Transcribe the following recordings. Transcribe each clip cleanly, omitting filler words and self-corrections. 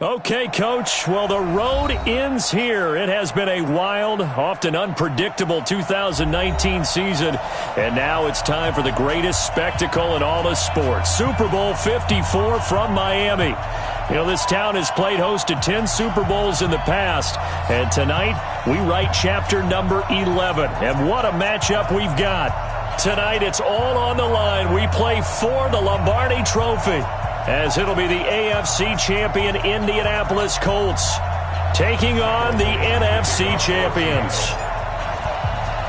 Okay, Coach. Well, the road ends here. It has been a wild, often unpredictable 2019 season. And now it's time for the greatest spectacle in all of sports. Super Bowl 54 from Miami. You know, this town has played host to 10 Super Bowls in the past. And tonight, we write chapter number 11. And what a matchup we've got. Tonight, it's all on the line. We play for the Lombardi Trophy, as it'll be the AFC champion Indianapolis Colts taking on the NFC champions.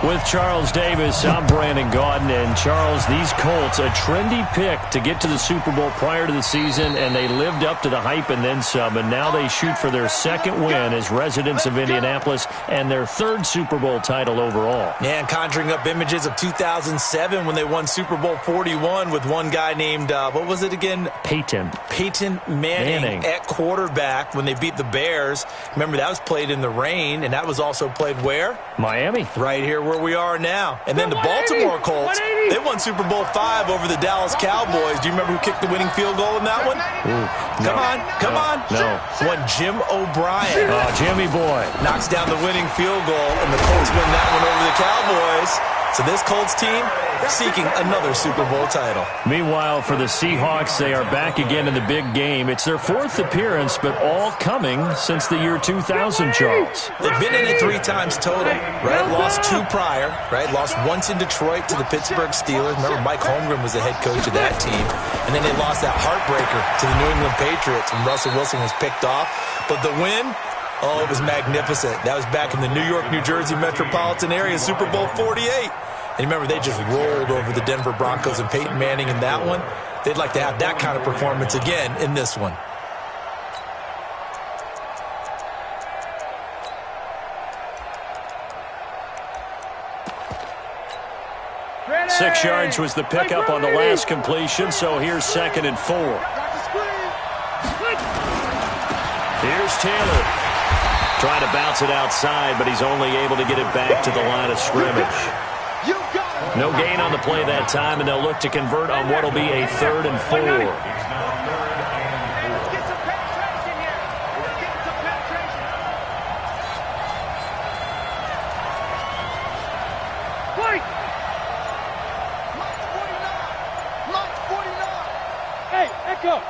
With Charles Davis, I'm Brandon Gaudin. And Charles, these Colts, a trendy pick to get to the Super Bowl prior to the season, and they lived up to the hype and then some. And now they shoot for their second win as residents of Indianapolis and their third Super Bowl title overall. Yeah, and conjuring up images of 2007 when they won Super Bowl 41 with one guy named, what was it again? Peyton Manning at quarterback when they beat the Bears. Remember, that was played in the rain, and that was also played where? Miami. Right here where we are now. And then the Baltimore Colts, they won Super Bowl V over the Dallas Cowboys. Do you remember who kicked the winning field goal in that one? Ooh, Come on. No. One Jim O'Brien. Oh, Jimmy boy. Knocks down the winning field goal, and the Colts win that one over the Cowboys. So this Colts team seeking another Super Bowl title. Meanwhile, for the Seahawks, they are back again in the big game. It's their fourth appearance, but all coming since the year 2000, Charles. They've been in it 3 times total, right? Lost 2 prior, right? Lost once in Detroit to the Pittsburgh Steelers. Remember, Mike Holmgren was the head coach of that team. And then they lost that heartbreaker to the New England Patriots when Russell Wilson was picked off. But the win, oh, it was magnificent. That was back in the New York, New Jersey metropolitan area, Super Bowl 48. And remember, they just rolled over the Denver Broncos and Peyton Manning in that one. They'd like to have that kind of performance again in this one. Ready. 6 yards was the pickup on the last completion, so here's 2nd and 4. Here's Taylor. Trying to bounce it outside, but he's only able to get it back to the line of scrimmage. No gain on the play that time, and they'll look to convert on what will be a 3rd and 4. Hey, Echo.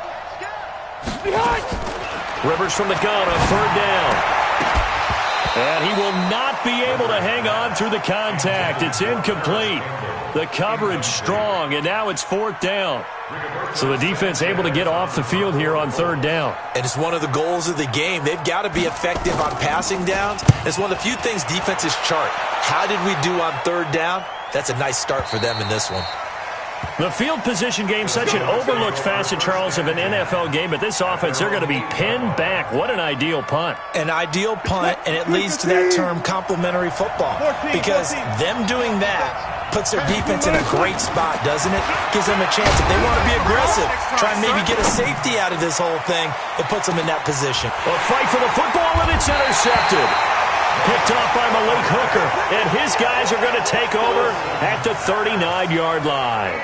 Behind. Rivers from the gun on 3rd down. And he will not be able to hang on through the contact. It's incomplete. The coverage strong, and now it's 4th down. So the defense able to get off the field here on 3rd down. And it's one of the goals of the game. They've got to be effective on passing downs. It's one of the few things defenses chart. How did we do on 3rd down? That's a nice start for them in this one. The field position game, such an overlooked facet, Charles, of an NFL game. But this offense, they're going to be pinned back. What an ideal punt. An ideal punt, and it leads to that term complementary football. Because them doing that puts their defense in a great spot, doesn't it? Gives them a chance. If they want to be aggressive, try and maybe get a safety out of this whole thing, it puts them in that position. A fight for the football, and it's intercepted. Picked off by Malik Hooker, and his guys are going to take over at the 39-yard line.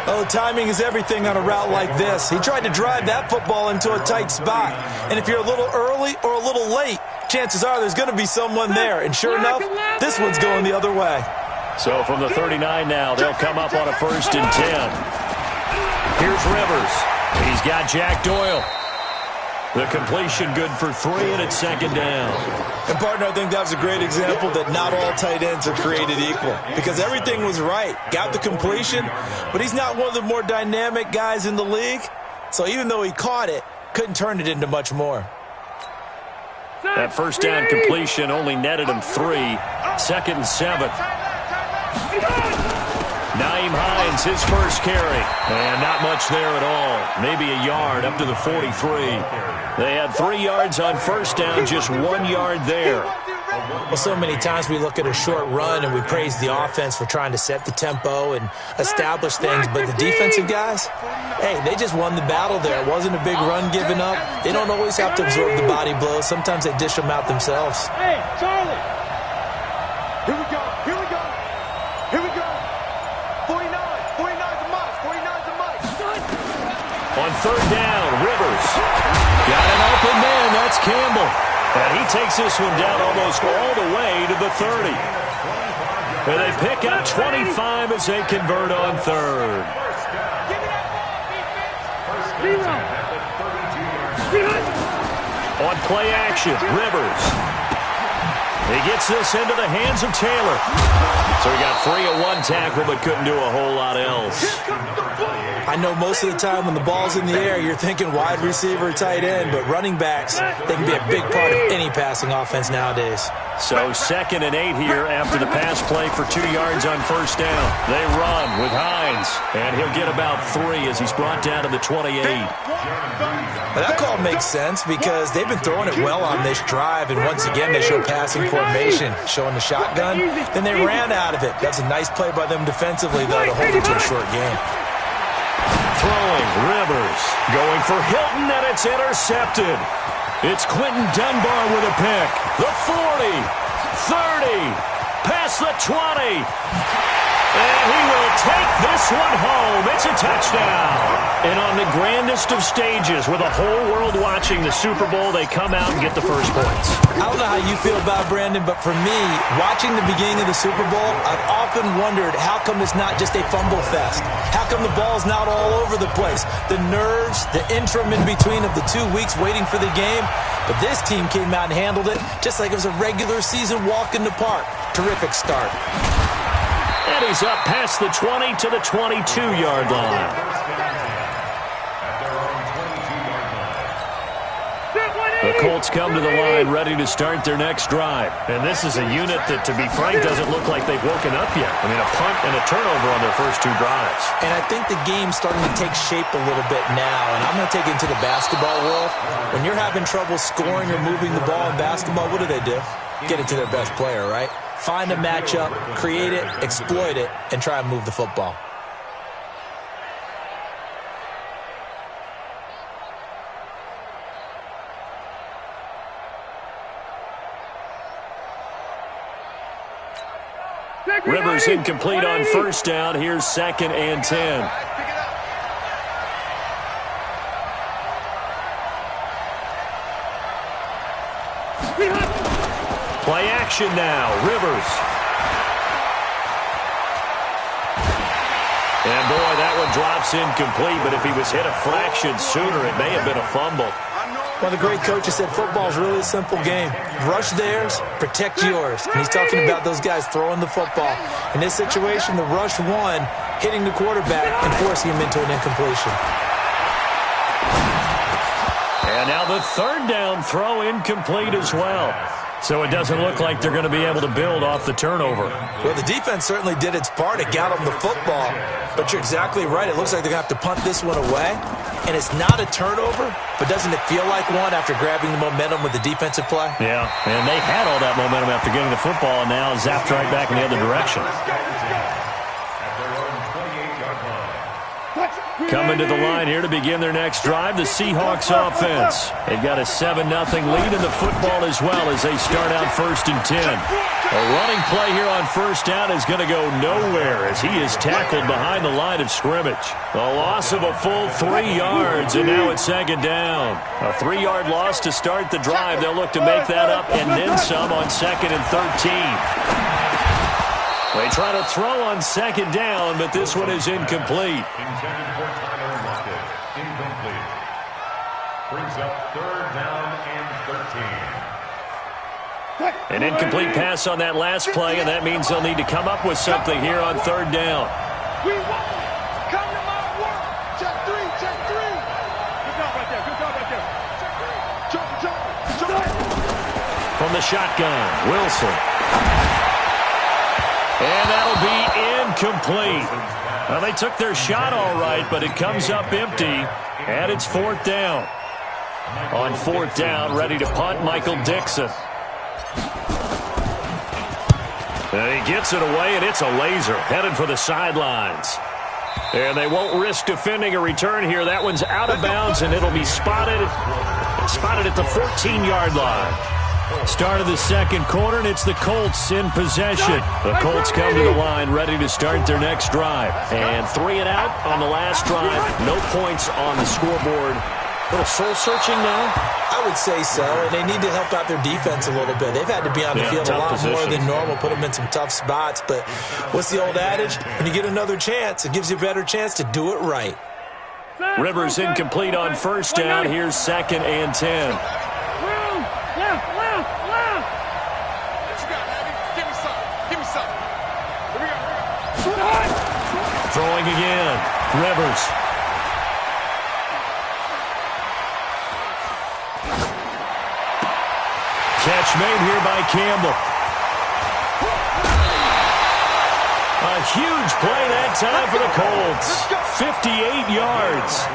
Oh, timing is everything on a route like this. He tried to drive that football into a tight spot. And if you're a little early or a little late, chances are there's going to be someone there. And sure enough, this one's going the other way. So from the 39 now, they'll come up on a 1st and 10. Here's Rivers. He's got Jack Doyle. The completion good for 3, and it's 2nd down. And, partner, I think that was a great example that not all tight ends are created equal. Because everything was right. Got the completion, but he's not one of the more dynamic guys in the league. So even though he caught it, couldn't turn it into much more. That 1st down completion only netted him 3. 2nd and 7. Nyheim Hines, his first carry. And not much there at all. Maybe a yard up to the 43. They had 3 yards on 1st down, just 1 yard there. Well, so many times we look at a short run and we praise the offense for trying to set the tempo and establish things. But the defensive guys, hey, they just won the battle there. It wasn't a big run given up. They don't always have to absorb the body blows. Sometimes they dish them out themselves. Hey, Charlie. Here we go. Here we go. Here we go. 49. 49's a must. 49's a must. On 3rd down, Rivers. Got an open man. That's Campbell. And he takes this one down almost all the way to the 30. And they pick up 25 as they convert on third. On play action, Rivers. He gets this into the hands of Taylor. So he got free of one tackle but couldn't do a whole lot else. I know most of the time when the ball's in the air, you're thinking wide receiver, tight end, but running backs, they can be a big part of any passing offense nowadays. So 2nd and 8 here after the pass play for 2 yards on first down. They run with Hines, and he'll get about 3 as he's brought down to the 28. Well, that call makes sense because they've been throwing it well on this drive, and once again they show passing formation, showing the shotgun. Then they ran out of it. That's a nice play by them defensively, though, to hold it to a short game. Throwing, Rivers. Going for Hilton, and it's intercepted. It's Quentin Dunbar with a pick. The 40, 30, past the 20. And he will take this one home. It's a touchdown. And on the grandest of stages, with the whole world watching the Super Bowl, they come out and get the first points. I don't know how you feel about it, Brandon, but for me, watching the beginning of the Super Bowl, I've often wondered how come it's not just a fumble fest? How come the ball's not all over the place? The nerves, the interim in between of the 2 weeks waiting for the game. But this team came out and handled it just like it was a regular season walk in the park. Terrific start. And he's up past the 20 to the 22-yard line. The Colts come to the line ready to start their next drive. And this is a unit that, to be frank, doesn't look like they've woken up yet. I mean, a punt and a turnover on their first 2 drives. And I think the game's starting to take shape a little bit now. And I'm going to take it into the basketball world. When you're having trouble scoring or moving the ball in basketball, what do? Get it to their best player, right? Find a matchup, create it, exploit it, and try and move the football. Rivers incomplete on first down. Here's 2nd and 10. Play action now. Rivers. And boy, that one drops incomplete, but if he was hit a fraction sooner, it may have been a fumble. Well, the great coach has said football's really a simple game. Rush theirs, protect yours. And he's talking about those guys throwing the football. In this situation, the rush one, hitting the quarterback and forcing him into an incompletion. And now the 3rd down throw incomplete as well. So it doesn't look like they're going to be able to build off the turnover. Well, the defense certainly did its part. It got them the football. But you're exactly right. It looks like they're going to have to punt this one away. And it's not a turnover, but doesn't it feel like one after grabbing the momentum with the defensive play? Yeah, and they had all that momentum after getting the football and now zapped right back in the other direction. Coming to the line here to begin their next drive, the Seahawks offense. They've got a 7-0 lead in the football as well as they start out 1st and 10. A running play here on first down is going to go nowhere as he is tackled behind the line of scrimmage. A loss of a full 3 yards, and now it's 2nd down. A 3-yard loss to start the drive. They'll look to make that up and then some on 2nd and 13. They try to throw on 2nd down, but this one is incomplete. Intended for Tyler Lockett. Incomplete. Brings up 3rd down and 13. An incomplete pass on that last play, and that means they'll need to come up with something here on 3rd down. We won. Come to my work. Check 3. Check 3. Good job right there. Good job right there. Check 3. Jump. From the shotgun, Wilson. And that'll be incomplete. Well, they took their shot all right, but it comes up empty, and it's 4th down. On 4th down, ready to punt, Michael Dixon. And he gets it away, and it's a laser, headed for the sidelines. And they won't risk defending a return here. That one's out of bounds, and it'll be spotted at the 14-yard line. Start of the 2nd quarter, and it's the Colts in possession. The Colts come to the line ready to start their next drive. And 3 and out on the last drive. No points on the scoreboard A little soul-searching now? I would say so, and they need to help out their defense a little bit. They've had to be on the field a lot more than normal, put them in some tough spots. But what's the old adage? When you get another chance, it gives you a better chance to do it right. Rivers incomplete on first down. Here's 2nd and 10. Left. What you got, Abby? Give me some. Here we go. Throwing again. Rivers. Catch made here by Campbell. A huge play that time for the Colts. 58 yards.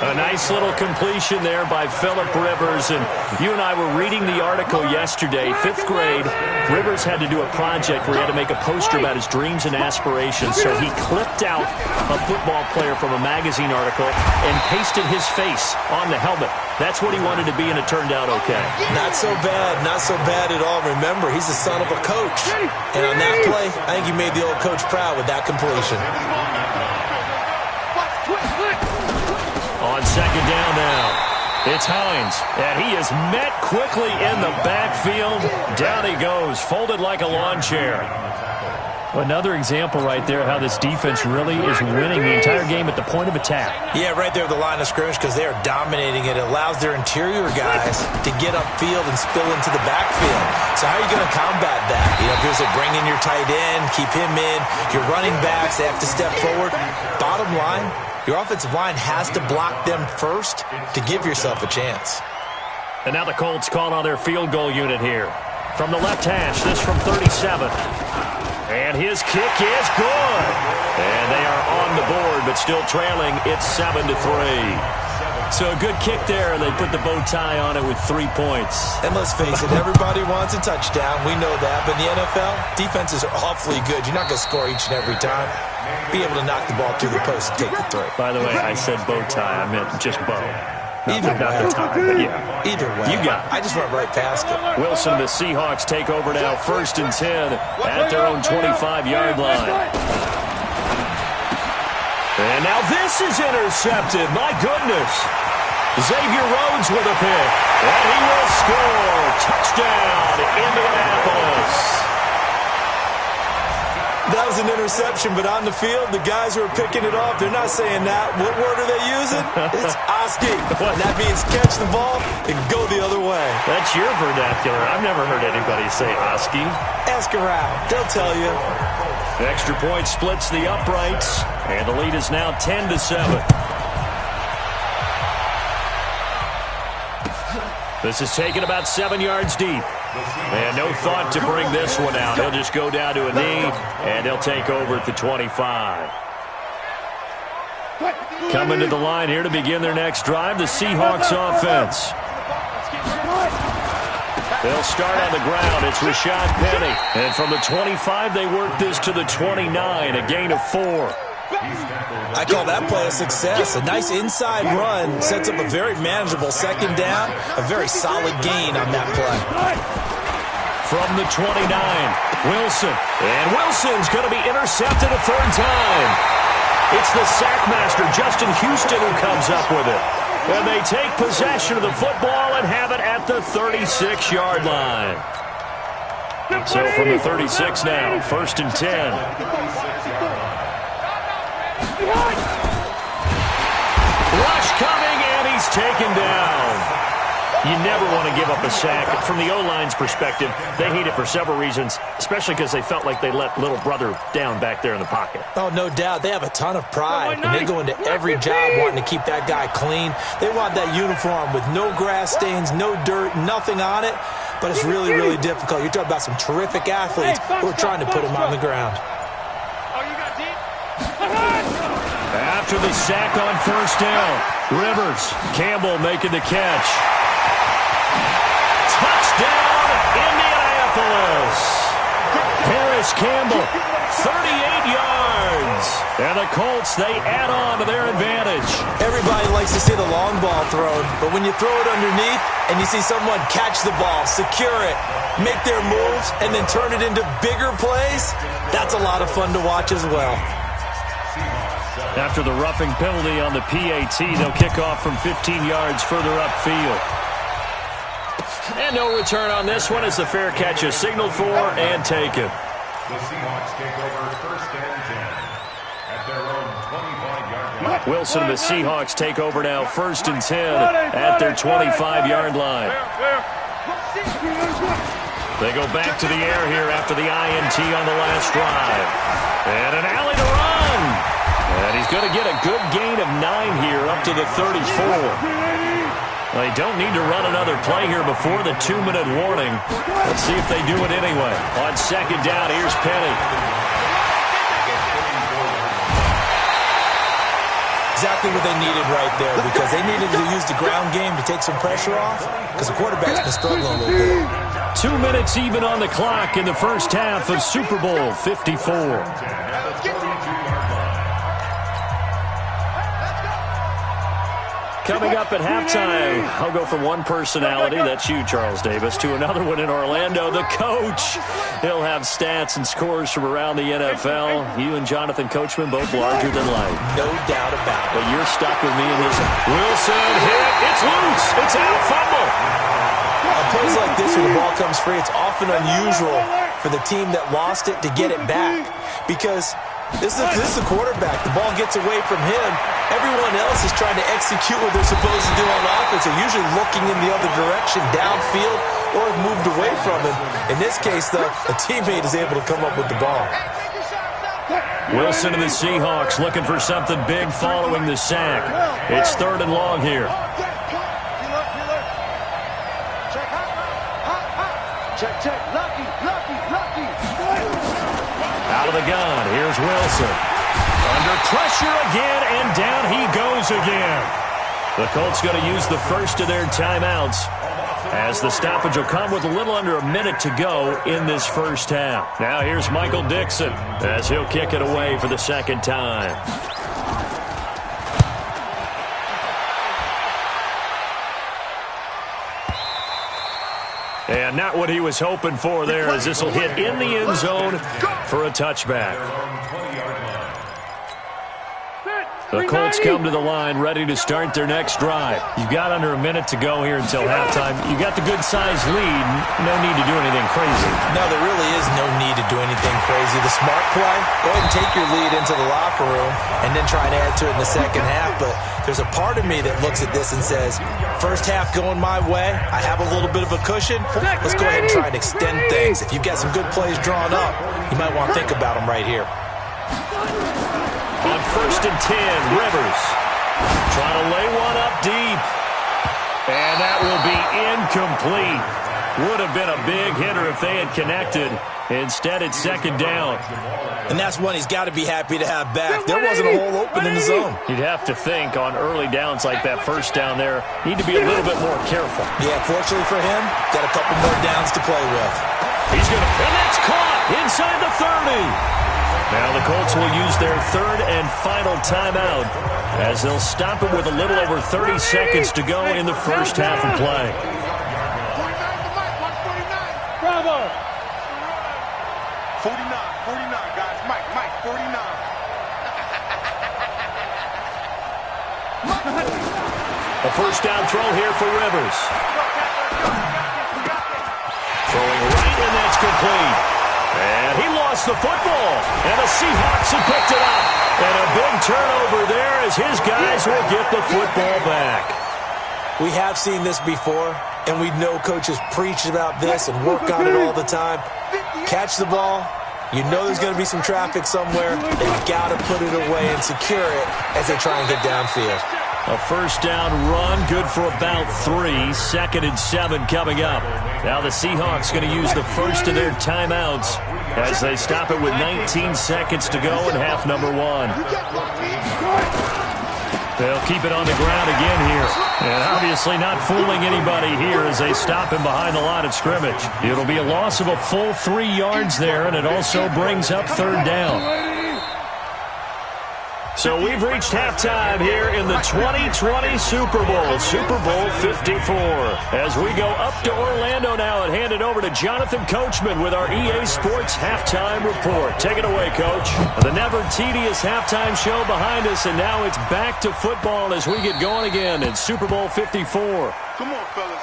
A nice little completion there by Phillip Rivers. And you and I were reading the article yesterday, 5th grade. Rivers had to do a project where he had to make a poster about his dreams and aspirations. So he clipped out a football player from a magazine article and pasted his face on the helmet. That's what he wanted to be, and it turned out okay. Not so bad at all. Remember, he's the son of a coach. And on that play, I think he made the old coach proud with that completion. On 2nd down now, it's Hines, and he is met quickly in the backfield. Down he goes, folded like a lawn chair. Another example right there how this defense really is winning the entire game at the point of attack. Yeah, right there at the line of scrimmage because they are dominating it. It allows their interior guys to get upfield and spill into the backfield. So how are you going to combat that? You know, if you bring in your tight end, keep him in, your running backs, they have to step forward. Bottom line, your offensive line has to block them first to give yourself a chance. And now the Colts call on their field goal unit here. From the left hash, this from 37. And his kick is good. And they are on the board, but still trailing. It's 7-3. So a good kick there, and they put the bow tie on it with 3 points. And let's face it, everybody wants a touchdown. We know that. But in the NFL, defenses are awfully good. You're not going to score each and every time. Be able to knock the ball through the post and take the throw. By the way, I said bow tie. I meant just bow. Either not way. the time, but yeah. Either way. You got it. I just went right past it. Wilson, the Seahawks take over now, 1st and 10 at their own 25-yard line. And now this is intercepted. My goodness. Xavier Rhodes with a pick. And he will score. Touchdown, Indianapolis. That was an interception, but on the field, the guys who are picking it off, they're not saying that. What word are they using? It's Oski. And that means catch the ball and go the other way. That's your vernacular. I've never heard anybody say Oski. Ask around. They'll tell you. Extra point splits the uprights, and the lead is now 10-7. This is taken about 7 yards deep. And no thought to bring this one out. He'll just go down to a knee, and they'll take over at the 25. Coming to the line here to begin their next drive, the Seahawks offense. They'll start on the ground. It's Rashad Penny. And from the 25, they work this to the 29, a gain of 4. I call that play a success. A nice inside run sets up a very manageable 2nd down. A very solid gain on that play. From the 29, Wilson. And Wilson's going to be intercepted a 3rd time. It's the sackmaster, Justin Houston, who comes up with it. And they take possession of the football and have it at the 36-yard line. So from the 36 now, 1st and 10. Rush coming, and he's taken down. You never want to give up a sack. From the O-line's perspective, they hate it for several reasons, especially because they felt like they let little brother down back there in the pocket. Oh, no doubt. They have a ton of pride, and they go into every job wanting to keep that guy clean. They want that uniform with no grass stains, no dirt, nothing on it, but it's really, really difficult. You're talking about some terrific athletes who are trying to put him on the ground. After the sack on 1st down, Rivers, Campbell making the catch. Touchdown, Indianapolis. Harris Campbell, 38 yards. And the Colts, they add on to their advantage. Everybody likes to see the long ball thrown, but when you throw it underneath and you see someone catch the ball, secure it, make their moves, and then turn it into bigger plays, that's a lot of fun to watch as well. After the roughing penalty on the PAT, they'll kick off from 15 yards further upfield. And no return on this one as the fair catch is signaled for and taken. The Seahawks take over 1st and 10 at their own 25-yard line. Wilson and the Seahawks take over now 1st and 10 at their 25-yard line. They go back to the air here after the INT on the last drive. And an alley to run. And he's going to get a good gain of 9 here up to the 34. They don't need to run another play here before the 2-minute warning. Let's see if they do it anyway. On 2nd down, here's Penny. Exactly what they needed right there, because they needed to use the ground game to take some pressure off, because the quarterback's been struggling a little bit. 2 minutes even on the clock in the first half of Super Bowl 54. Coming up at halftime, I'll go from one personality, that's you, Charles Davis, to another one in Orlando, the coach. He'll have stats and scores from around the NFL. You and Jonathan Coachman, both larger than life. No doubt about it. But you're stuck with me in this. Wilson hit. It's loose. It's out. Fumble. On plays like this, when the ball comes free, it's often unusual for the team that lost it to get it back, because this is the quarterback. The ball gets away from him. Everyone else is trying to execute what they're supposed to do on offense. They're usually looking in the other direction, downfield, or have moved away from him. In this case, though, a teammate is able to come up with the ball. Wilson and the Seahawks looking for something big following the sack. It's 3rd and long here. Check. Lucky. Out of the gun, here's Wilson. Under pressure again, and down he goes again. The Colts going to use the first of their timeouts, as the stoppage will come with a little under a minute to go in this first half. Now here's Michael Dixon as he'll kick it away for the 2nd time. And not what he was hoping for there, as this will hit in the end zone for a touchback. The Colts come to the line ready to start their next drive. You've got under a minute to go here until halftime. You've got the good-sized lead. No need to do anything crazy. No, there really is no need to do anything crazy. The smart play, go ahead and take your lead into the locker room and then try and add to it in the second half. But there's a part of me that looks at this and says, first half going my way, I have a little bit of a cushion. Let's go ahead and try and extend things. If you've got some good plays drawn up, you might want to think about them right here. On 1st and 10, Rivers trying to lay one up deep. And that will be incomplete. Would have been a big hitter if they had connected. Instead, it's 2nd down. And that's one he's got to be happy to have back. There wasn't a hole open in the zone. You'd have to think on early downs like that, 1st down there, need to be a little bit more careful. Yeah, fortunately for him, got a couple more downs to play with. He's going to, and that's caught inside the 30. Now the Colts will use their 3rd and final timeout, as they'll stop it with a little over 30 seconds to go in the first half of play. Bravo. 49, guys. Mike, 49. A 1st down throw here for Rivers. Throwing right, and that's complete. And he lost the football, and the Seahawks have picked it up. And a big turnover there as his guys will get the football back. We have seen this before, and we know coaches preach about this and work on it all the time. Catch the ball. You know there's going to be some traffic somewhere. They've got to put it away and secure it as they try and get downfield. A 1st down run, good for about 3. 2nd and 7 coming up. Now the Seahawks going to use the first of their timeouts as they stop it with 19 seconds to go in half number 1. They'll keep it on the ground again here. And obviously not fooling anybody here as they stop him behind the line of scrimmage. It'll be a loss of a full 3 yards there, and it also brings up 3rd down. So we've reached halftime here in the 2020 Super Bowl, Super Bowl 54. As we go up to Orlando now and hand it over to Jonathan Coachman with our EA Sports Halftime Report. Take it away, Coach. The never tedious halftime show behind us, and now it's back to football as we get going again in Super Bowl 54. Come on, fellas.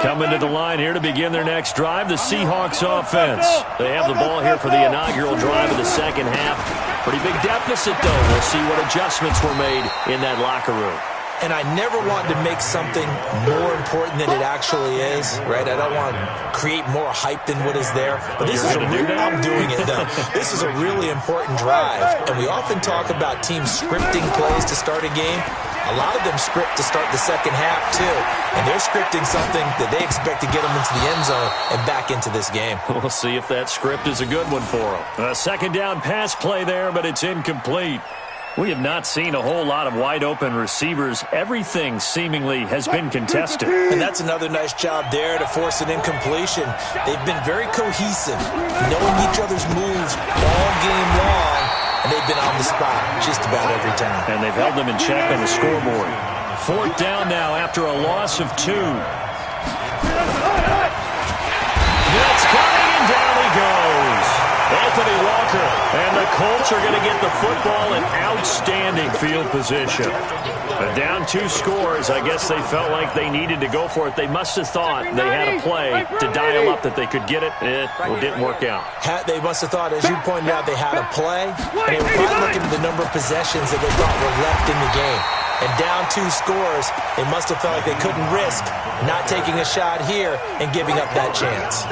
Coming to the line here to begin their next drive, the Seahawks offense. They have the ball here for the inaugural drive of the second half. Pretty big deficit, though. We'll see what adjustments were made in that locker room. And I never want to make something more important than it actually is, right? I don't want to create more hype than what is there. But this is I'm doing it, though. This is a really important drive. And we often talk about teams scripting plays to start a game. A lot of them script to start the second half, too. And they're scripting something that they expect to get them into the end zone and back into this game. We'll see if that script is a good one for them. A second down pass play there, but it's incomplete. We have not seen a whole lot of wide-open receivers. Everything seemingly has been contested. And that's another nice job there to force an incompletion. They've been very cohesive, knowing each other's moves all game long, and they've been on the spot just about every time. And they've held them in check on the scoreboard. Fourth down now after a loss of 2. Blitz coming, and down he goes. Anthony Walker, and the Colts are going to get the football in outstanding field position. But down 2 scores, I guess they felt like they needed to go for it. They must have thought they had a play to dial up that they could get it. It didn't work out. They must have thought, as you pointed out, they had a play, and they were probably looking at the number of possessions that they thought were left in the game. And down 2 scores, they must have felt like they couldn't risk not taking a shot here and giving up that chance.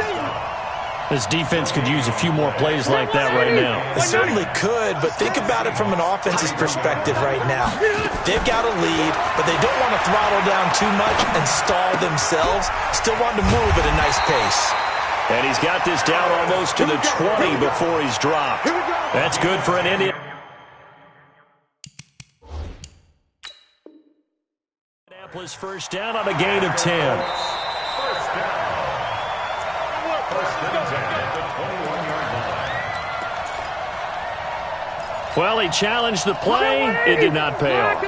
This defense could use a few more plays like that right now. It certainly could, but think about it from an offense's perspective right now. They've got a lead, but they don't want to throttle down too much and stall themselves. Still want to move at a nice pace. And he's got this down almost to the 20 before he's dropped. That's good for an Indian. Indianapolis first down on a gain of 10. First down. First and 10 at the 21-yard line. Well, he challenged the play. It did not pay off.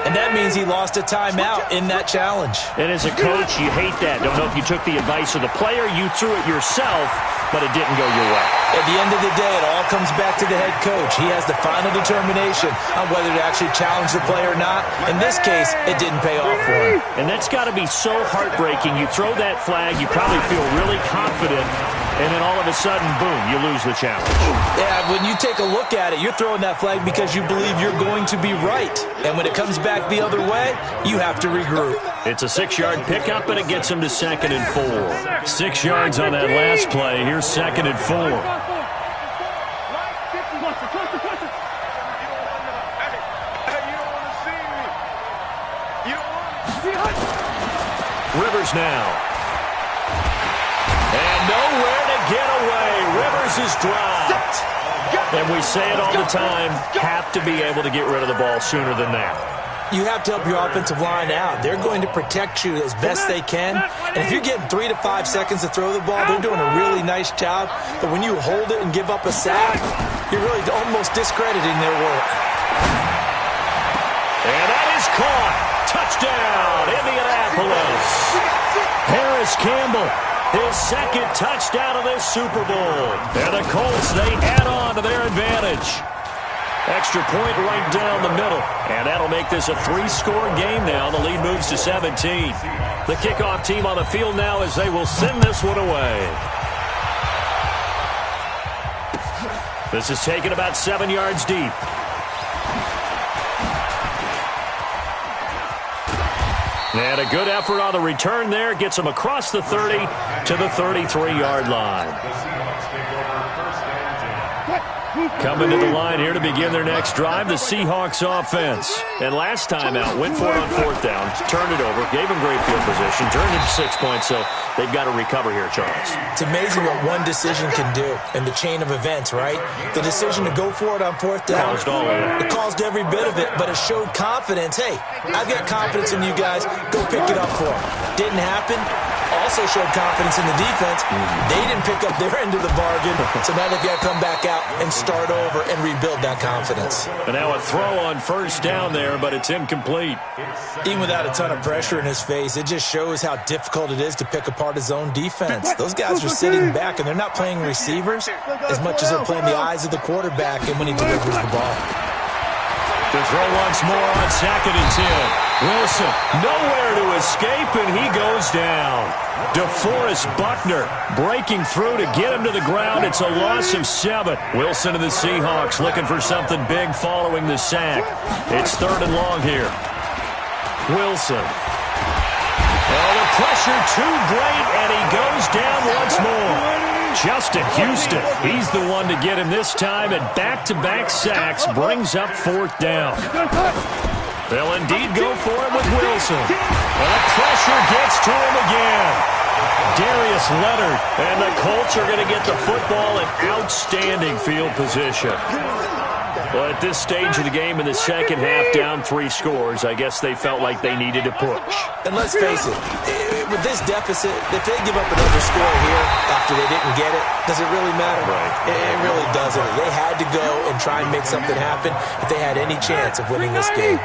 And that means he lost a timeout in that challenge. And as a coach, you hate that. Don't know if you took the advice of the player, you threw it yourself, but it didn't go your way. At the end of the day, it all comes back to the head coach. He has the final determination on whether to actually challenge the play or not. In this case, it didn't pay off for him. And that's got to be so heartbreaking. You throw that flag, you probably feel really confident, and then all of a sudden, boom, you lose the challenge. Yeah, when you take a look at it, you're throwing that flag because you believe you're going to be right. And when it comes back the other way, you have to regroup. It's a 6-yard pickup, and it gets him to 2nd and 4. 6 yards on that last play. Here's 2nd and 4. Rivers now. And nowhere to get away. Rivers is dropped. And we say it all the time, have to be able to get rid of the ball sooner than that. You have to help your offensive line out. They're going to protect you as best they can. And if you're getting 3 to 5 seconds to throw the ball, they're doing a really nice job. But when you hold it and give up a sack, you're really almost discrediting their work. And that is caught. Touchdown, Indianapolis. Harris Campbell, his 2nd touchdown of this Super Bowl. And the Colts, they add on to their advantage. Extra point right down the middle. And that'll make this a 3-score game now. The lead moves to 17. The kickoff team on the field now as they will send this one away. This is taken about 7 yards deep. And a good effort on the return there. Gets him across the 30 to the 33-yard line. Coming to the line here to begin their next drive, the Seahawks offense. And last time out, went for it on 4th down, turned it over, gave them great field position, turned it to 6 points, so they've got to recover here, Charles. It's amazing what one decision can do in the chain of events, right? The decision to go for it on 4th down. Caused all of it. It caused every bit of it, but it showed confidence. Hey, I've got confidence in you guys. Go pick it up for them. Didn't happen. All also showed confidence in the defense. They didn't pick up their end of the bargain, so now they've got to come back out and start over and rebuild that confidence. And now a throw on first down there, but it's incomplete. Even without a ton of pressure in his face, it just shows how difficult it is to pick apart his own defense. Those guys are sitting back, and they're not playing receivers as much as they're playing the eyes of the quarterback and when he delivers the ball. To throw once more on 2nd and 10. Wilson nowhere to escape, and he goes down. DeForest Buckner breaking through to get him to the ground. It's a loss of 7. Wilson and the Seahawks looking for something big following the sack. It's 3rd and long here. Wilson. Oh, the pressure too great, and he goes down once more. Justin Houston, he's the one to get him this time, and back-to-back sacks brings up 4th down. They'll indeed go for it with Wilson. And the pressure gets to him again. Darius Leonard, and the Colts are going to get the football in outstanding field position. Well, at this stage of the game in the second half, down 3 scores, I guess they felt like they needed to push. And let's face it, with this deficit, if they give up another score here after they didn't get it, does it really matter? Right. It really doesn't. They had to go and try and make something happen if they had any chance of winning this game.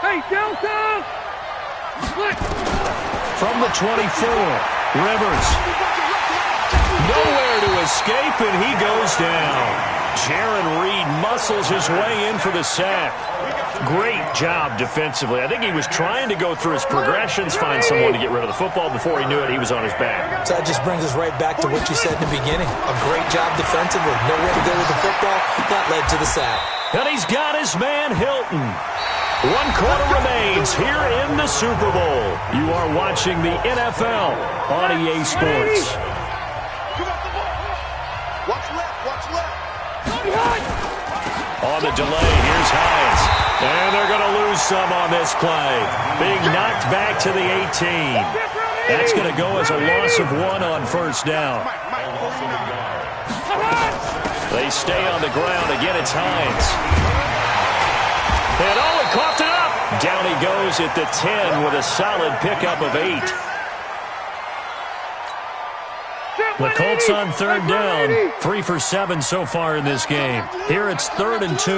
Hey, Delta! From the 24, Rivers. Nowhere to escape, and he goes down. Jaron Reed muscles his way in for the sack. Great job defensively. I think he was trying to go through his progressions, find someone to get rid of the football. Before he knew it, he was on his back. So that just brings us right back to what you said in the beginning. A great job defensively. Nowhere to go with the football. That led to the sack. And he's got his man Hilton. 1 quarter remains here in the Super Bowl. You are watching the NFL on EA Sports. Watch left. On the delay, here's Hines. And they're going to lose some on this play. Being knocked back to the 18. That's going to go as a loss of 1 on first down. They stay on the ground. Again, it's Hines. And he coughed it up. Down he goes at the 10 with a solid pickup of 8. The Colts on 3rd down. 3 for 7 so far in this game. Here it's 3rd and 2.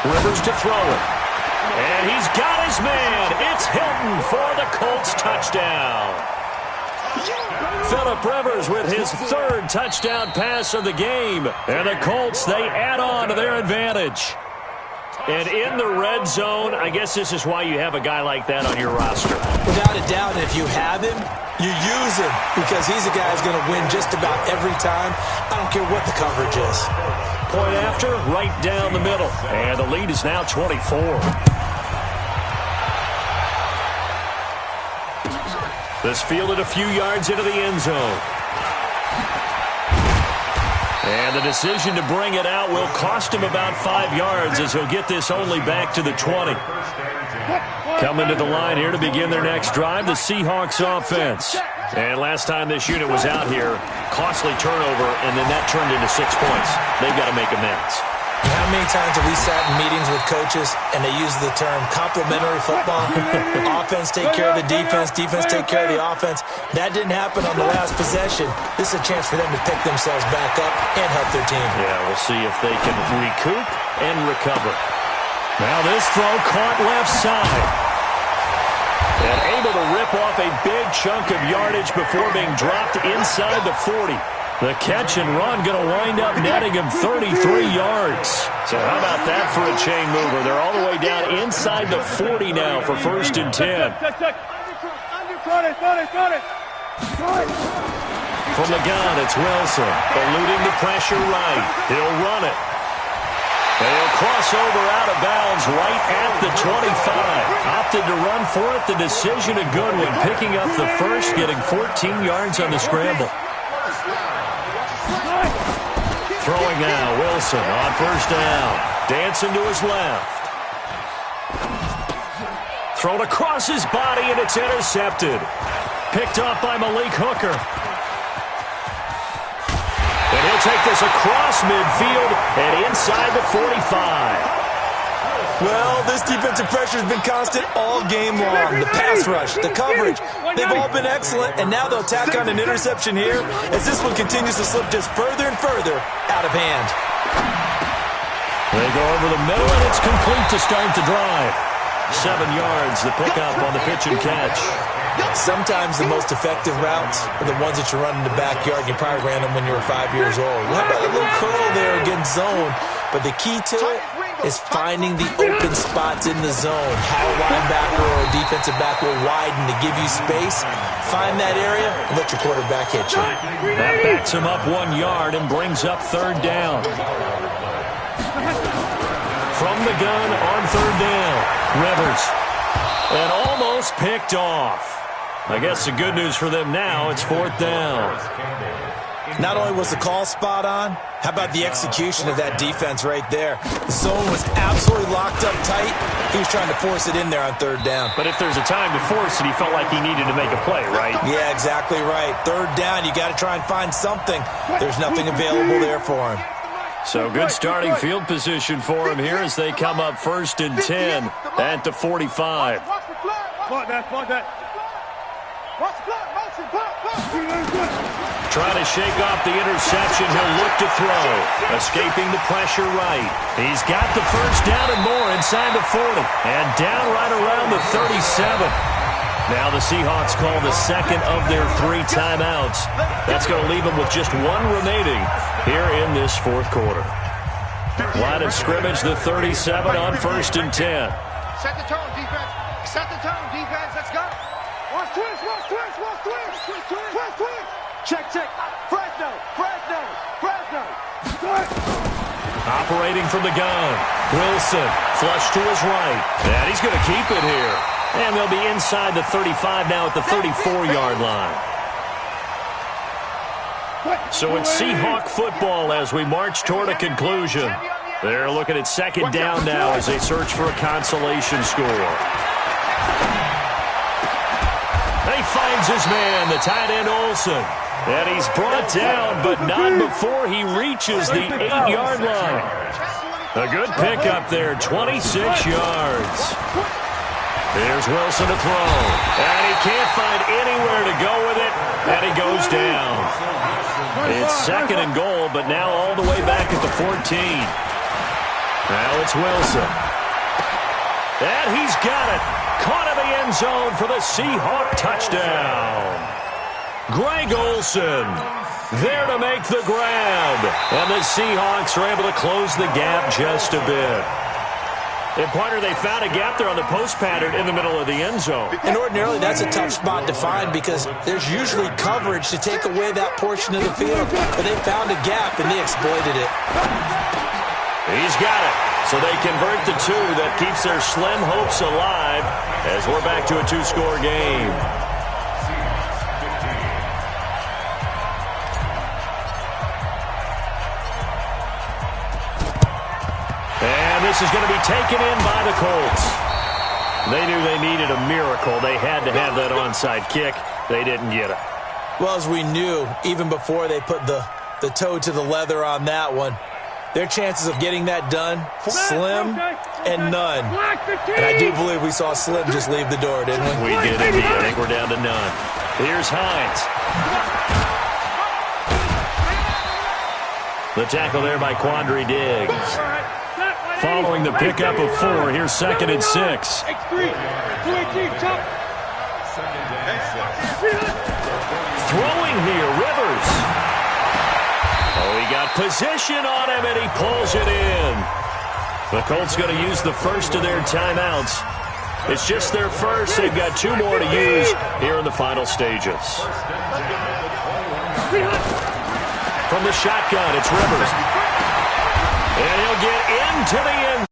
Rivers to throw it. And he's got his man. It's Hilton for the Colts touchdown. Phillip Rivers with his 3rd touchdown pass of the game. And the Colts, they add on to their advantage. And in the red zone, I guess this is why you have a guy like that on your roster. Without a doubt, if you have him, you use him because he's a guy who's going to win just about every time. I don't care what the coverage is. Point after, right down the middle. And the lead is now 24. This fielded a few yards into the end zone. And the decision to bring it out will cost him about 5 yards as he'll get this only back to the 20. Coming to the line here to begin their next drive, the Seahawks offense. And last time this unit was out here, costly turnover, and then that turned into 6 points. They've got to make amends. How many times have we sat in meetings with coaches and they use the term complementary football? Offense take care of the defense, defense take care of the offense. That didn't happen on the last possession. This is a chance for them to pick themselves back up and help their team. Yeah, we'll see if they can recoup and recover. Now this throw caught left side. And able to rip off a big chunk of yardage before being dropped inside the 40. The catch and run going to wind up netting him 33 yards. So how about that for a chain mover? They're all the way down inside the 40 now for 1st and 10. From the gun, it's Wilson. Eluding the pressure right. He'll run it. They'll cross over out of bounds right at the 25. Opted to run for it. The decision a good one. Picking up the first, getting 14 yards on the scramble. Throwing now, Wilson on 1st down. Dancing to his left. Thrown across his body, and it's intercepted. Picked off by Malik Hooker. And he'll take this across midfield and inside the 45. Well, this defensive pressure has been constant all game long. The pass rush, the coverage, they've all been excellent, and now they'll tack on an interception here as this one continues to slip just further and further out of hand. They go over the middle, and it's complete to start the drive. 7 yards, the pickup on the pitch and catch. Sometimes the most effective routes are the ones that you run in the backyard, and you probably ran them when you were 5 years old. How about a little curl there against zone? But the key to it is finding the open spots in the zone. How a linebacker or a defensive back will widen to give you space. Find that area and let your quarterback hit you. That backs him up 1 yard and brings up 3rd down. From the gun on 3rd down, Rivers. And almost picked off. I guess the good news for them now, it's 4th down. Not only was the call spot on, how about the execution of that defense right there? The zone was absolutely locked up tight. He was trying to force it in there on 3rd down. But if there's a time to force it, he felt like he needed to make a play, right? Yeah, exactly right. 3rd down, you got to try and find something. There's nothing available there for him. So good starting field position for him here as they come up 1st and 10 at the 45. Trying to shake off the interception. He'll look to throw. Escaping the pressure right. He's got the 1st down and more inside the 40. And down right around the 37. Now the Seahawks call the 2nd of their 3 timeouts. That's going to leave them with just 1 remaining here in this 4th quarter. Line of scrimmage, the 37 on 1st and 10. Set the tone, defense. Set the tone, defense. Let's go. Watch twist, watch twist, watch twist. Twist, twist, twist, twist. Check, check. Fresno, Fresno, Fresno. Operating from the gun. Wilson, flush to his right. And he's going to keep it here. And they'll be inside the 35 now at the 34-yard line. So it's Seahawk football as we march toward a conclusion. They're looking at 2nd down now as they search for a consolation score. He finds his man, the tight end Olsen. And he's brought down, but not before he reaches the 8-yard line. A good pickup there, 26 yards. Here's Wilson to throw. And he can't find anywhere to go with it, and he goes down. It's 2nd and goal, but now all the way back at the 14. Now it's Wilson. And he's got it. Caught in the end zone for the Seahawk touchdown. Greg Olsen there to make the grab. And the Seahawks are able to close the gap just a bit. And, partner, they found a gap there on the post pattern in the middle of the end zone. And ordinarily, that's a tough spot to find because there's usually coverage to take away that portion of the field. But they found a gap, and they exploited it. He's got it. So they convert the 2 that keeps their slim hopes alive as we're back to a 2-score game. This is going to be taken in by the Colts. They knew they needed a miracle. They had to have that onside kick. They didn't get it. Well, as we knew, even before they put the toe to the leather on that one, their chances of getting that done, slim and none. And I do believe we saw slim just leave the door, didn't we? We did indeed. I think we're down to none. Here's Hines. The tackle there by Quandre Diggs. Following the pickup of 4, here's 2nd and 6. Throwing here, Rivers. Oh, he got position on him, and he pulls it in. The Colts going to use the first of their timeouts. It's just their first. They've got 2 more to use here in the final stages. From the shotgun, it's Rivers. And he'll get into the end.